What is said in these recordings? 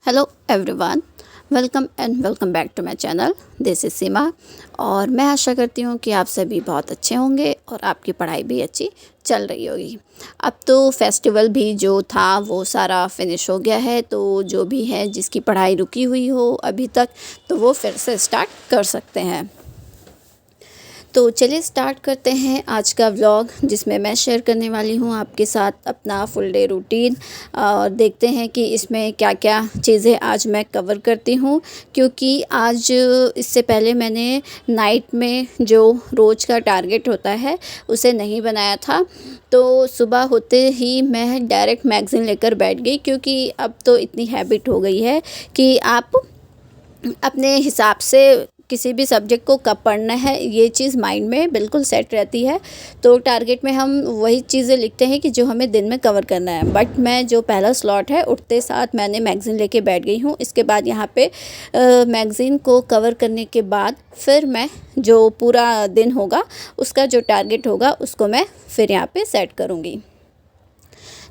Hello everyone, welcome back to my channel. This is Seema और मैं आशा करती हूँ कि आप सभी बहुत अच्छे होंगे और आपकी पढ़ाई भी अच्छी चल रही होगी। अब तो फेस्टिवल भी जो था वो सारा फिनिश हो गया है, तो जो भी है जिसकी पढ़ाई रुकी हुई हो अभी तक तो वो फिर से स्टार्ट कर सकते हैं। तो चलिए स्टार्ट करते हैं आज का व्लॉग, जिसमें मैं शेयर करने वाली हूँ आपके साथ अपना फुल डे रूटीन। और देखते हैं कि इसमें क्या क्या चीज़ें आज मैं कवर करती हूँ, क्योंकि आज इससे पहले मैंने नाइट में जो रोज़ का टारगेट होता है उसे नहीं बनाया था। तो सुबह होते ही मैं डायरेक्ट मैगज़ीन लेकर बैठ गई, क्योंकि अब तो इतनी हैबिट हो गई है कि आप अपने हिसाब से किसी भी सब्जेक्ट को कब पढ़ना है ये चीज़ माइंड में बिल्कुल सेट रहती है। तो टारगेट में हम वही चीज़ें लिखते हैं कि जो हमें दिन में कवर करना है। बट मैं जो पहला स्लॉट है उठते साथ मैंने मैगज़ीन लेके बैठ गई हूँ। इसके बाद यहाँ पे मैगज़ीन को कवर करने के बाद फिर मैं जो पूरा दिन होगा उसका जो टारगेट होगा उसको मैं फिर यहाँ पे सेट करूँगी।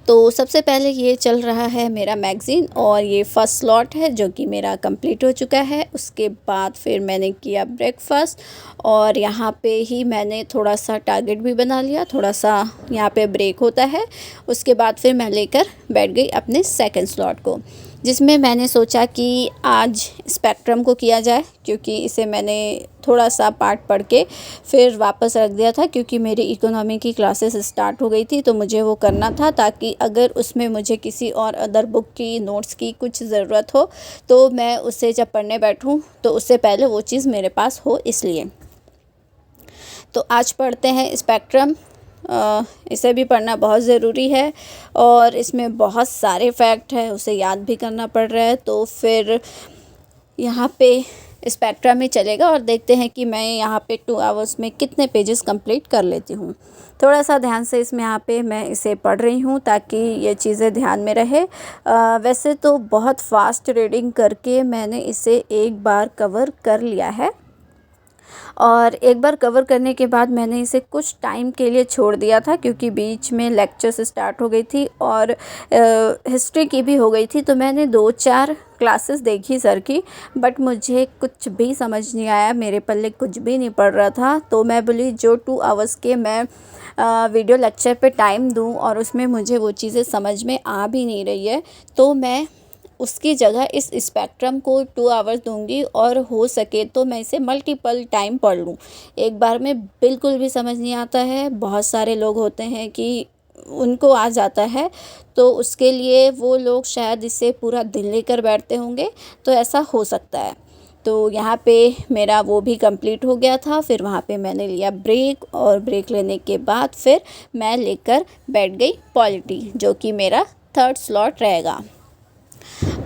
तो सबसे पहले ये चल रहा है मेरा मैगज़ीन और ये फ़र्स्ट स्लॉट है जो कि मेरा कंप्लीट हो चुका है। उसके बाद फिर मैंने किया ब्रेकफ़ास्ट और यहाँ पे ही मैंने थोड़ा सा टारगेट भी बना लिया, थोड़ा सा यहाँ पे ब्रेक होता है। उसके बाद फिर मैं लेकर बैठ गई अपने सेकंड स्लॉट को, जिसमें मैंने सोचा कि आज स्पेक्ट्रम को किया जाए, क्योंकि इसे मैंने थोड़ा सा पार्ट पढ़ के फिर वापस रख दिया था, क्योंकि मेरी इकोनॉमी की क्लासेस स्टार्ट हो गई थी तो मुझे वो करना था, ताकि अगर उसमें मुझे किसी और अदर बुक की नोट्स की कुछ ज़रूरत हो तो मैं उसे जब पढ़ने बैठूं तो उससे पहले वो चीज़ मेरे पास हो। इसलिए तो आज पढ़ते हैं स्पेक्ट्रम। इसे भी पढ़ना बहुत ज़रूरी है और इसमें बहुत सारे फैक्ट है, उसे याद भी करना पड़ रहा है। तो फिर यहाँ पे स्पेक्ट्रम ही चलेगा और देखते हैं कि मैं यहाँ पे 2 आवर्स में कितने पेजेस कंप्लीट कर लेती हूँ। थोड़ा सा ध्यान से इसमें यहाँ पे मैं इसे पढ़ रही हूँ ताकि ये चीज़ें ध्यान में रहे। वैसे तो बहुत फास्ट रीडिंग करके मैंने इसे एक बार कवर कर लिया है और एक बार कवर करने के बाद मैंने इसे कुछ टाइम के लिए छोड़ दिया था, क्योंकि बीच में लेक्चर्स स्टार्ट हो गई थी और हिस्ट्री की भी हो गई थी। तो मैंने 2-4 क्लासेस देखी सर की, बट मुझे कुछ भी समझ नहीं आया, मेरे पल्ले कुछ भी नहीं पड़ रहा था। तो मैं बोली जो 2 आवर्स के मैं वीडियो लेक्चर पे टाइम दूं और उसमें मुझे वो चीज़ें समझ में आ भी नहीं रही है, तो मैं उसकी जगह इस स्पेक्ट्रम को 2 आवर्स दूंगी और हो सके तो मैं इसे मल्टीपल टाइम पढ़ लूँ। एक बार में बिल्कुल भी समझ नहीं आता है। बहुत सारे लोग होते हैं कि उनको आ जाता है, तो उसके लिए वो लोग शायद इसे पूरा दिन लेकर बैठते होंगे, तो ऐसा हो सकता है। तो यहाँ पे मेरा वो भी कंप्लीट हो गया था। फिर वहाँ पे मैंने लिया ब्रेक और ब्रेक लेने के बाद फिर मैं लेकर बैठ गई पॉलिटी, जो कि मेरा थर्ड स्लॉट रहेगा।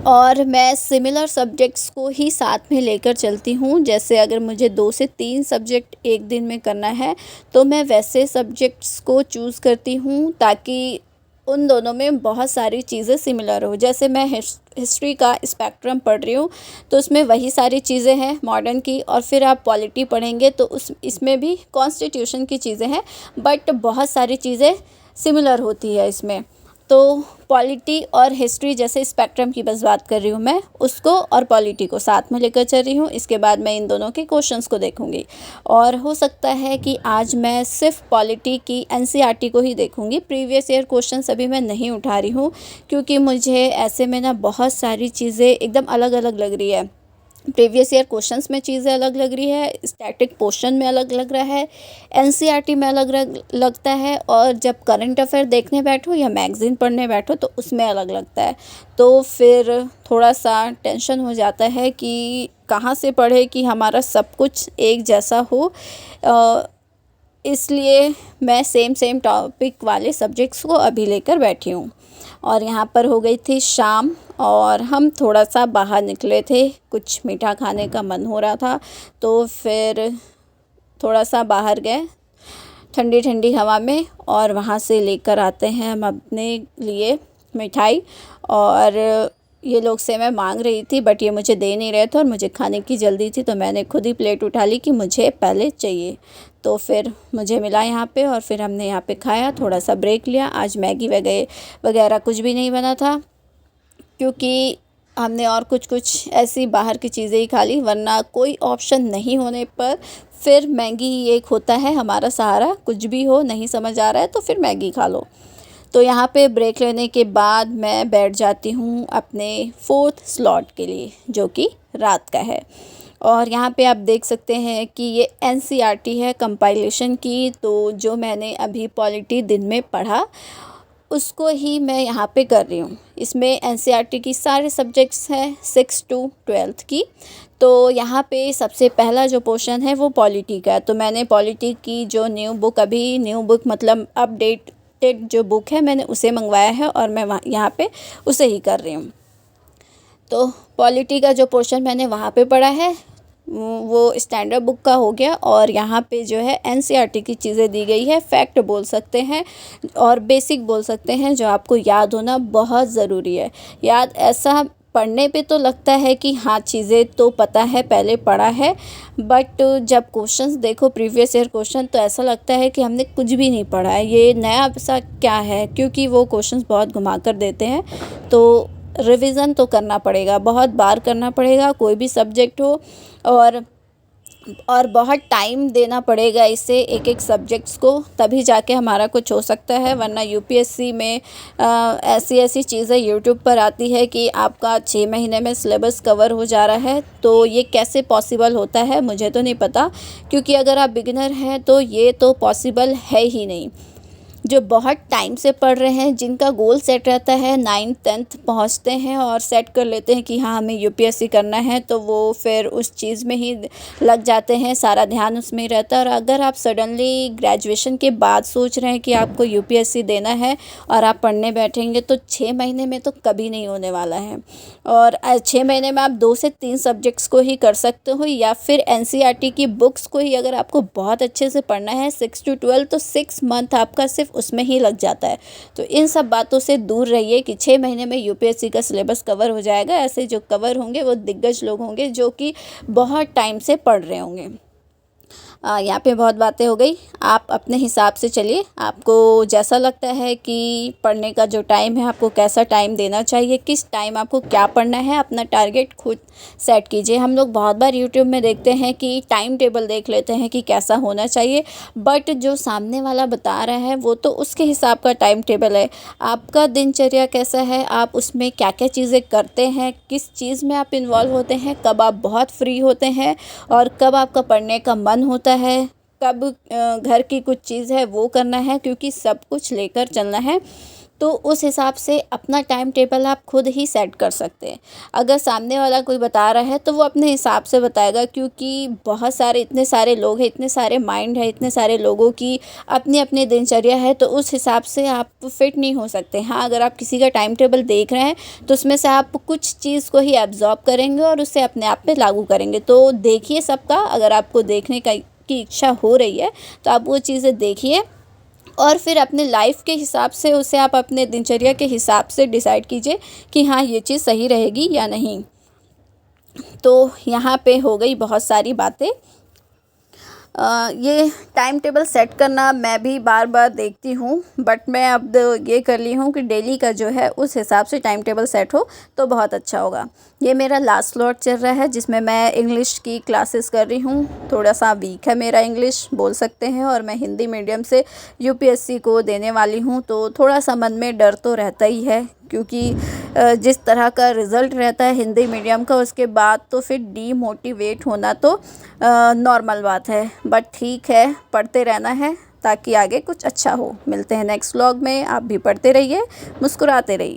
और मैं सिमिलर सब्जेक्ट्स को ही साथ में लेकर चलती हूँ। जैसे अगर मुझे 2 से 3 सब्जेक्ट एक दिन में करना है तो मैं वैसे सब्जेक्ट्स को चूज़ करती हूँ, ताकि उन दोनों में बहुत सारी चीज़ें सिमिलर हो। जैसे मैं हिस्ट्री का स्पेक्ट्रम पढ़ रही हूँ तो उसमें वही सारी चीज़ें हैं मॉडर्न की, और फिर आप पॉलिटी पढ़ेंगे तो इसमें भी कॉन्स्टिट्यूशन की चीज़ें हैं, बट बहुत सारी चीज़ें सिमिलर होती है इसमें। तो पॉलिटी और हिस्ट्री, जैसे स्पेक्ट्रम की बस बात कर रही हूँ मैं, उसको और पॉलिटी को साथ में लेकर चल रही हूँ। इसके बाद मैं इन दोनों के क्वेश्चंस को देखूँगी और हो सकता है कि आज मैं सिर्फ पॉलिटी की एनसीईआरटी को ही देखूँगी। प्रीवियस ईयर क्वेश्चंस अभी मैं नहीं उठा रही हूँ, क्योंकि मुझे ऐसे में ना बहुत सारी चीज़ें एकदम अलग अलग लग रही है। प्रीवियस ईयर क्वेश्चंस में चीज़ें अलग लग रही है, स्टैटिक पोर्शन में अलग लग रहा है, एनसीईआरटी में अलग लगता है, और जब करंट अफेयर देखने बैठो या मैगज़ीन पढ़ने बैठो तो उसमें अलग लगता है। तो फिर थोड़ा सा टेंशन हो जाता है कि कहाँ से पढ़े कि हमारा सब कुछ एक जैसा हो। इसलिए मैं सेम टॉपिक वाले सब्जेक्ट्स को अभी लेकर बैठी हूँ। और यहाँ पर हो गई थी शाम और हम थोड़ा सा बाहर निकले थे, कुछ मीठा खाने का मन हो रहा था, तो फिर थोड़ा सा बाहर गए ठंडी ठंडी हवा में, और वहाँ से लेकर आते हैं हम अपने लिए मिठाई। और ये लोग से मैं मांग रही थी बट ये मुझे दे नहीं रहे थे और मुझे खाने की जल्दी थी, तो मैंने खुद ही प्लेट उठा ली कि मुझे पहले चाहिए। तो फिर मुझे मिला यहाँ पे और फिर हमने यहाँ पे खाया, थोड़ा सा ब्रेक लिया। आज मैगी वगैरह कुछ भी नहीं बना था, क्योंकि हमने और कुछ ऐसी बाहर की चीज़ें ही खा ली, वरना कोई ऑप्शन नहीं होने पर फिर मैगी ही एक होता है हमारा सहारा। कुछ भी हो, नहीं समझ आ रहा है तो फिर मैगी खा लो। तो यहाँ पे ब्रेक लेने के बाद मैं बैठ जाती हूँ अपने 4th स्लॉट के लिए, जो कि रात का है। और यहाँ पे आप देख सकते हैं कि ये एनसीईआरटी है कंपाइलेशन की। तो जो मैंने अभी पॉलिटी दिन में पढ़ा उसको ही मैं यहाँ पे कर रही हूँ। इसमें एनसीईआरटी की सारे सब्जेक्ट्स हैं 6 to 12th की। तो यहाँ पे सबसे पहला जो पोर्शन है वो पॉलिटी का है। तो मैंने पॉलिटी की जो न्यू बुक मतलब अपडेटेड जो बुक है मैंने उसे मंगवाया है और मैं यहाँ पे उसे ही कर रही हूँ। तो पॉलिटी का जो पोर्शन मैंने वहाँ पे पढ़ा है वो स्टैंडर्ड बुक का हो गया। और यहाँ पे जो है एनसीईआरटी की चीज़ें दी गई है, फैक्ट बोल सकते हैं और बेसिक बोल सकते हैं, जो आपको याद होना बहुत ज़रूरी है। याद ऐसा पढ़ने पे तो लगता है कि हाँ चीज़ें तो पता है, पहले पढ़ा है, बट जब क्वेश्चंस देखो प्रीवियस ईयर क्वेश्चन तो ऐसा लगता है कि हमने कुछ भी नहीं पढ़ा है, ये नया सा क्या है, क्योंकि वो क्वेश्चंस बहुत घुमा कर देते हैं। तो रिवीज़न तो करना पड़ेगा, बहुत बार करना पड़ेगा, कोई भी सब्जेक्ट हो। और बहुत टाइम देना पड़ेगा इसे एक सब्जेक्ट्स को, तभी जाके हमारा कुछ हो सकता है। वरना यूपीएससी में ऐसी चीज़ें यूट्यूब पर आती है कि आपका 6 महीने में सिलेबस कवर हो जा रहा है। तो ये कैसे पॉसिबल होता है मुझे तो नहीं पता, क्योंकि अगर आप बिगिनर हैं तो ये तो पॉसिबल है ही नहीं। जो बहुत टाइम से पढ़ रहे हैं, जिनका गोल सेट रहता है, 9th 10th पहुंचते हैं और सेट कर लेते हैं कि हाँ हमें यूपीएससी करना है, तो वो फिर उस चीज़ में ही लग जाते हैं, सारा ध्यान उसमें ही रहता है। और अगर आप सडनली ग्रेजुएशन के बाद सोच रहे हैं कि आपको यूपीएससी देना है और आप पढ़ने बैठेंगे तो 6 महीने में तो कभी नहीं होने वाला है। और 6 महीने में आप 2 से 3 सब्जेक्ट्स को ही कर सकते हो, या फिर एनसीईआरटी की बुक्स को ही अगर आपको बहुत अच्छे से पढ़ना है 6 to 12 तो 6 मंथ आपका सिर्फ उसमें ही लग जाता है। तो इन सब बातों से दूर रहिए कि 6 महीने में यूपीएससी का सिलेबस कवर हो जाएगा। ऐसे जो कवर होंगे वो दिग्गज लोग होंगे जो कि बहुत टाइम से पढ़ रहे होंगे। यहाँ पे बहुत बातें हो गई, आप अपने हिसाब से चलिए। आपको जैसा लगता है कि पढ़ने का जो टाइम है, आपको कैसा टाइम देना चाहिए, किस टाइम आपको क्या पढ़ना है, अपना टारगेट खुद सेट कीजिए। हम लोग बहुत बार यूट्यूब में देखते हैं कि टाइम टेबल देख लेते हैं कि कैसा होना चाहिए, बट जो सामने वाला बता रहा है वो तो उसके हिसाब का टाइम टेबल है। आपका दिनचर्या कैसा है, आप उसमें क्या क्या चीज़ें करते हैं, किस चीज़ में आप इन्वॉल्व होते हैं, कब आप बहुत फ्री होते हैं और कब आपका पढ़ने का मन होता है, कब घर की कुछ चीज़ है वो करना है, क्योंकि सब कुछ लेकर चलना है। तो उस हिसाब से अपना टाइम टेबल आप खुद ही सेट कर सकते हैं। अगर सामने वाला कोई बता रहा है तो वो अपने हिसाब से बताएगा, क्योंकि बहुत सारे इतने सारे लोग हैं, इतने सारे माइंड है, इतने सारे लोगों की अपनी अपनी दिनचर्या है, तो उस हिसाब से आप फिट नहीं हो सकते। हाँ, अगर आप किसी का टाइम टेबल देख रहे हैं तो उसमें से आप कुछ चीज़ को ही एब्जॉर्ब करेंगे और उसे अपने आप पे लागू करेंगे। तो देखिए सबका, अगर आपको देखने की इच्छा हो रही है तो आप वो चीज़ें देखिए और फिर अपने लाइफ के हिसाब से उसे आप अपने दिनचर्या के हिसाब से डिसाइड कीजिए कि हाँ ये चीज़ सही रहेगी या नहीं। तो यहाँ पे हो गई बहुत सारी बातें। ये टाइम टेबल सेट करना मैं भी बार बार देखती हूँ, बट मैं अब ये कर ली हूँ कि डेली का जो है उस हिसाब से टाइम टेबल सेट हो तो बहुत अच्छा होगा। ये मेरा लास्ट स्लॉट चल रहा है जिसमें मैं इंग्लिश की क्लासेस कर रही हूँ। थोड़ा सा वीक है मेरा इंग्लिश बोल सकते हैं, और मैं हिंदी मीडियम से यूपीएससी को देने वाली हूँ, तो थोड़ा सा मन में डर तो रहता ही है, क्योंकि जिस तरह का रिज़ल्ट रहता है हिंदी मीडियम का उसके बाद तो फिर डीमोटिवेट होना तो नॉर्मल बात है। बट ठीक है, पढ़ते रहना है ताकि आगे कुछ अच्छा हो। मिलते हैं नेक्स्ट व्लॉग में। आप भी पढ़ते रहिए, मुस्कुराते रहिए।